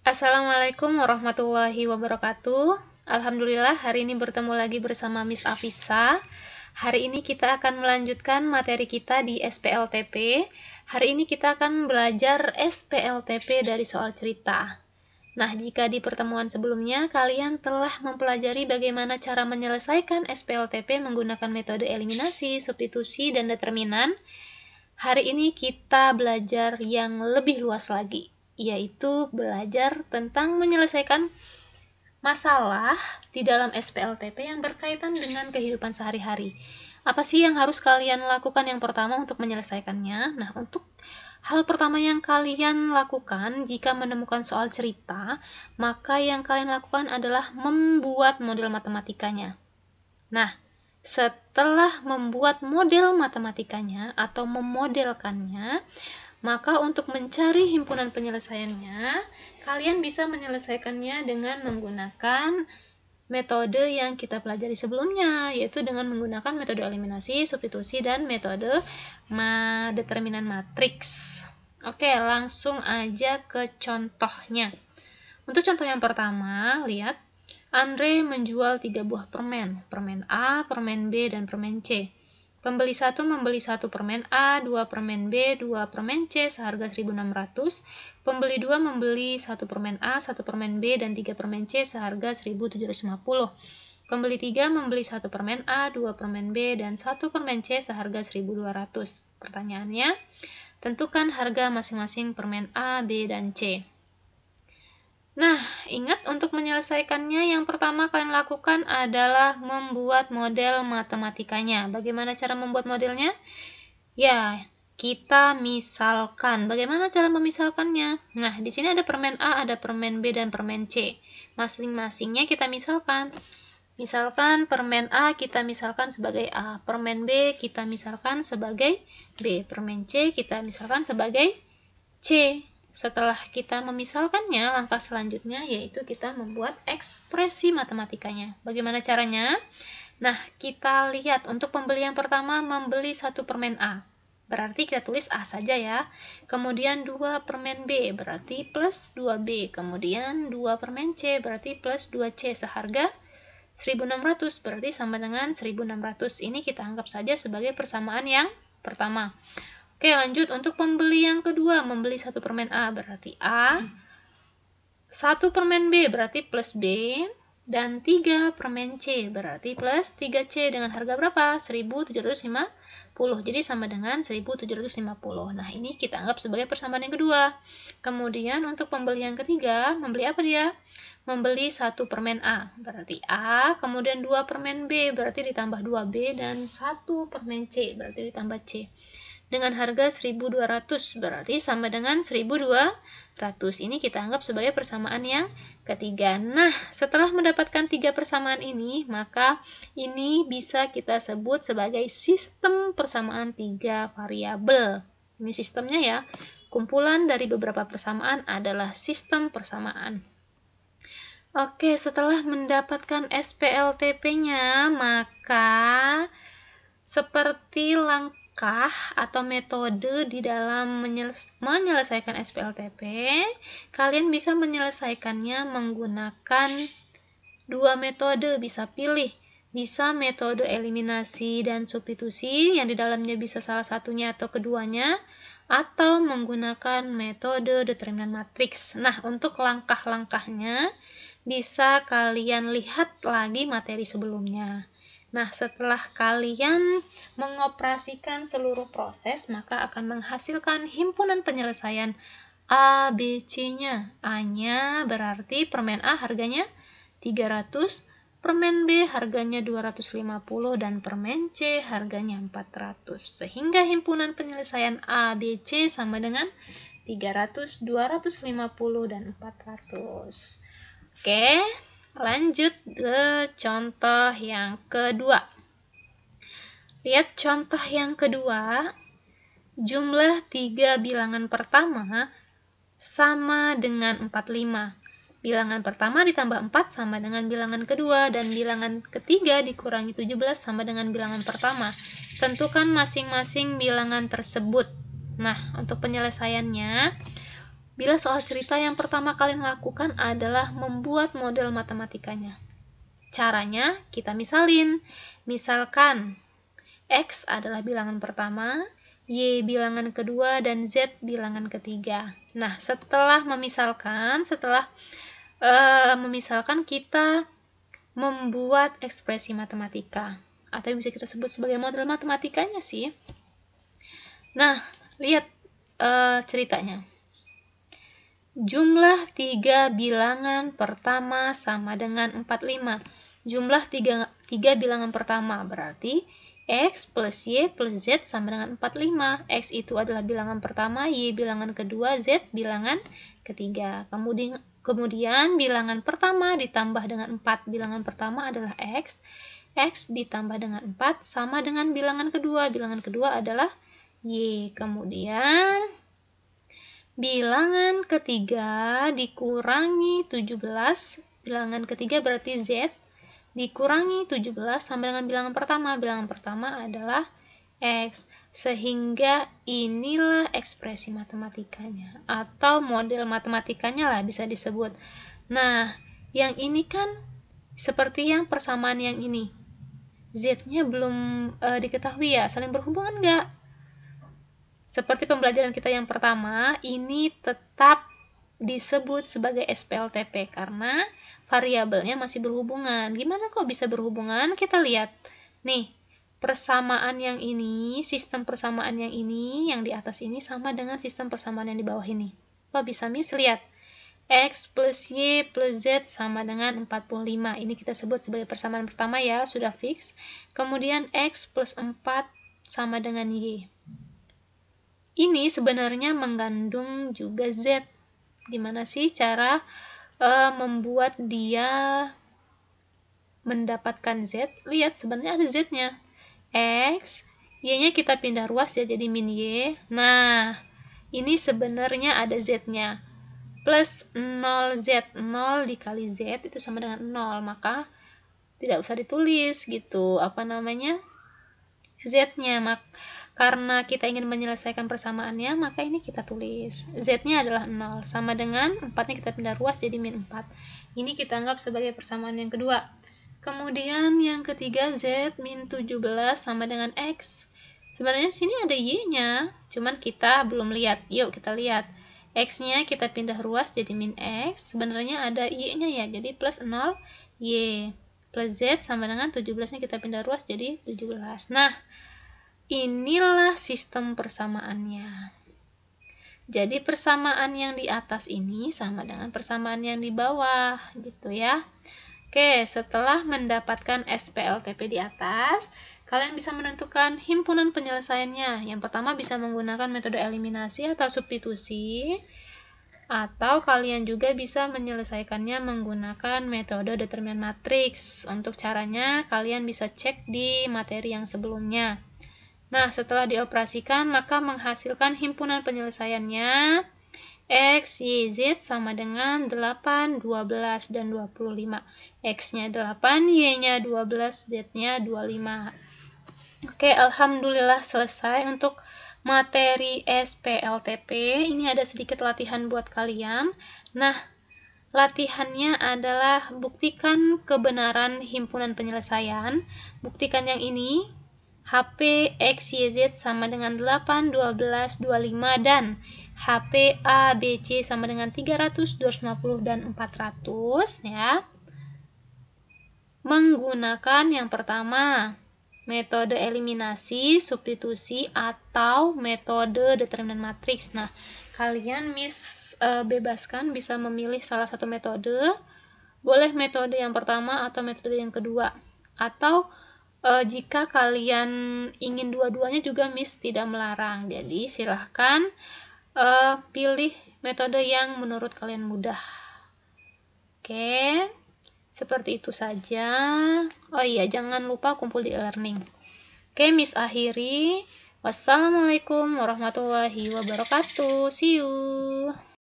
Assalamualaikum warahmatullahi wabarakatuh. Alhamdulillah hari ini bertemu lagi bersama Miss Afisa. Hari ini kita akan melanjutkan materi kita di SPLTP. Hari ini kita akan belajar SPLTP dari soal cerita. Nah, jika di pertemuan sebelumnya kalian telah mempelajari bagaimana cara menyelesaikan SPLTP menggunakan metode eliminasi, substitusi, dan determinan, hari ini kita belajar yang lebih luas lagi, yaitu belajar tentang menyelesaikan masalah di dalam SPLTP yang berkaitan dengan kehidupan sehari-hari. Apa sih yang harus kalian lakukan yang pertama untuk menyelesaikannya? Nah, untuk hal pertama yang kalian lakukan jika menemukan soal cerita, maka yang kalian lakukan adalah membuat model matematikanya. Nah, setelah membuat model matematikanya atau memodelkannya, maka untuk mencari himpunan penyelesaiannya, kalian bisa menyelesaikannya dengan menggunakan metode yang kita pelajari sebelumnya, yaitu dengan menggunakan metode eliminasi, substitusi, dan metode determinan matriks. Oke, langsung aja ke contohnya. Untuk contoh yang pertama, lihat. Andre menjual 3 buah permen, permen A, permen B, dan permen C. Pembeli 1 membeli 1 permen A, 2 permen B, 2 permen C seharga 1.600. Pembeli 2 membeli 1 permen A, 1 permen B, dan 3 permen C seharga 1.750. Pembeli 3 membeli 1 permen A, 2 permen B, dan 1 permen C seharga 1.200. Pertanyaannya, tentukan harga masing-masing permen A, B, dan C. Nah, ingat untuk menyelesaikannya yang pertama kalian lakukan adalah membuat model matematikanya. Bagaimana cara membuat modelnya? Ya, kita misalkan. Bagaimana cara memisalkannya? Nah, di sini ada permen A, ada permen B, dan permen C. Masing-masingnya kita misalkan. Misalkan permen A kita misalkan sebagai A, permen B kita misalkan sebagai B, permen C kita misalkan sebagai C. Setelah kita memisalkannya, langkah selanjutnya yaitu kita membuat ekspresi matematikanya. Bagaimana caranya? Nah, kita lihat untuk pembeli yang pertama membeli 1 permen A. Berarti kita tulis A saja ya. Kemudian 2 permen B berarti plus 2B. Kemudian 2 permen C berarti plus 2C seharga 1.600 berarti sama dengan 1.600. Ini kita anggap saja sebagai persamaan yang pertama. Oke, lanjut untuk pembeli yang kedua, membeli 1 permen A berarti A, 1 permen B berarti plus B, dan 3 permen C berarti plus 3C dengan harga berapa? 1.750. Jadi sama dengan 1.750. Nah, ini kita anggap sebagai persamaan yang kedua. Kemudian untuk pembeli yang ketiga, membeli apa dia? Membeli 1 permen A berarti A, kemudian 2 permen B berarti ditambah 2B, dan 1 permen C berarti ditambah C. Dengan harga 1.200 berarti sama dengan 1.200. Ini kita anggap sebagai persamaan yang ketiga. Nah, setelah mendapatkan 3 persamaan ini, maka ini bisa kita sebut sebagai sistem persamaan 3 variabel. Ini sistemnya ya. Kumpulan dari beberapa persamaan adalah sistem persamaan. Oke, setelah mendapatkan SPLTP-nya, maka seperti langkah atau metode di dalam menyelesaikan SPLTP, kalian bisa menyelesaikannya menggunakan 2 metode, bisa pilih. Bisa metode eliminasi dan substitusi, yang di dalamnya bisa salah satunya atau keduanya, atau menggunakan metode determinan matriks. Nah, untuk langkah-langkahnya bisa kalian lihat lagi materi sebelumnya. Nah, setelah kalian mengoperasikan seluruh proses, maka akan menghasilkan himpunan penyelesaian A, B, C-nya. A-nya berarti permen A harganya 300, permen B harganya 250, dan permen C harganya 400. Sehingga himpunan penyelesaian A, B, C sama dengan 300, 250, dan 400. Oke. Lanjut ke contoh yang kedua. Lihat contoh yang kedua. Jumlah 3 bilangan pertama sama dengan 45. Bilangan pertama ditambah 4 sama dengan bilangan kedua, dan bilangan ketiga dikurangi 17 sama dengan bilangan pertama. Tentukan masing-masing bilangan tersebut. Nah, untuk penyelesaiannya, bila soal cerita yang pertama kalian lakukan adalah membuat model matematikanya. Caranya kita misalin. Misalkan X adalah bilangan pertama, Y bilangan kedua, dan Z bilangan ketiga. Nah, setelah memisalkan, kita membuat ekspresi matematika. Atau bisa kita sebut sebagai model matematikanya sih. Nah, lihat ceritanya. Jumlah 3 bilangan pertama sama dengan 45. Jumlah 3 bilangan pertama berarti X plus Y plus Z sama dengan 45. X itu adalah bilangan pertama, Y bilangan kedua, Z bilangan ketiga. Kemudian bilangan pertama ditambah dengan 4. Bilangan pertama adalah X. X ditambah dengan 4 sama dengan bilangan kedua. Bilangan kedua adalah Y. Kemudian bilangan ketiga dikurangi 17. Bilangan ketiga berarti Z. Dikurangi 17 sama dengan bilangan pertama. Bilangan pertama adalah X. Sehingga inilah ekspresi matematikanya. Atau model matematikanya lah bisa disebut. Nah, yang ini kan seperti yang persamaan yang ini. Z-nya belum diketahui ya, saling berhubungan nggak? Seperti pembelajaran kita yang pertama, ini tetap disebut sebagai SPLTP karena variabelnya masih berhubungan. Gimana kok bisa berhubungan? Kita lihat. Nih, persamaan yang ini, sistem persamaan yang ini, yang di atas ini sama dengan sistem persamaan yang di bawah ini. Kok bisa, Miss? Lihat. X plus Y plus Z sama dengan 45. Ini kita sebut sebagai persamaan pertama ya, sudah fix. Kemudian X plus 4 sama dengan Y. Ini sebenarnya mengandung juga Z. Gimana sih cara membuat dia mendapatkan Z? Lihat, sebenarnya ada Z-nya. X, Y-nya kita pindah ruas ya, jadi min Y. Nah, ini sebenarnya ada Z-nya. Plus 0Z. 0 dikali Z itu sama dengan 0. Maka tidak usah ditulis gitu. Z-nya. Karena kita ingin menyelesaikan persamaannya, maka ini kita tulis. Z-nya adalah 0. Sama dengan 4-nya kita pindah ruas jadi min 4. Ini kita anggap sebagai persamaan yang kedua. Kemudian yang ketiga, Z min 17 sama dengan X. Sebenarnya sini ada Y-nya, cuman kita belum lihat. Yuk kita lihat. X-nya kita pindah ruas jadi min X. Sebenarnya ada Y-nya ya, jadi plus 0 Y. Plus Z sama dengan 17-nya kita pindah ruas jadi 17. Nah, inilah sistem persamaannya. Jadi persamaan yang di atas ini sama dengan persamaan yang di bawah, gitu ya. Oke, setelah mendapatkan SPLTP di atas, kalian bisa menentukan himpunan penyelesaiannya. Yang pertama bisa menggunakan metode eliminasi atau substitusi, atau kalian juga bisa menyelesaikannya menggunakan metode determinan matriks. Untuk caranya, kalian bisa cek di materi yang sebelumnya. Nah, setelah dioperasikan, maka menghasilkan himpunan penyelesaiannya X, Y, Z sama dengan 8, 12, dan 25. X-nya 8, Y-nya 12, Z-nya 25. Oke, alhamdulillah selesai untuk materi SPLTP. Ini ada sedikit latihan buat kalian. Nah, latihannya adalah buktikan kebenaran himpunan penyelesaian. Buktikan yang ini. HP X, Y, Z sama dengan 8, 12, 25, dan HP A, B, C sama dengan 300, 250, dan 400 ya. Menggunakan yang pertama, metode eliminasi, substitusi, atau metode determinan matriks. Nah, kalian bebaskan bisa memilih salah satu metode. Boleh metode yang pertama atau metode yang kedua. Atau jika kalian ingin dua-duanya juga Miss tidak melarang. Jadi silahkan pilih metode yang menurut kalian mudah. Oke, seperti itu saja. Oh iya, jangan lupa kumpul di e-learning. Oke, Miss akhiri. Wassalamualaikum warahmatullahi wabarakatuh. See you.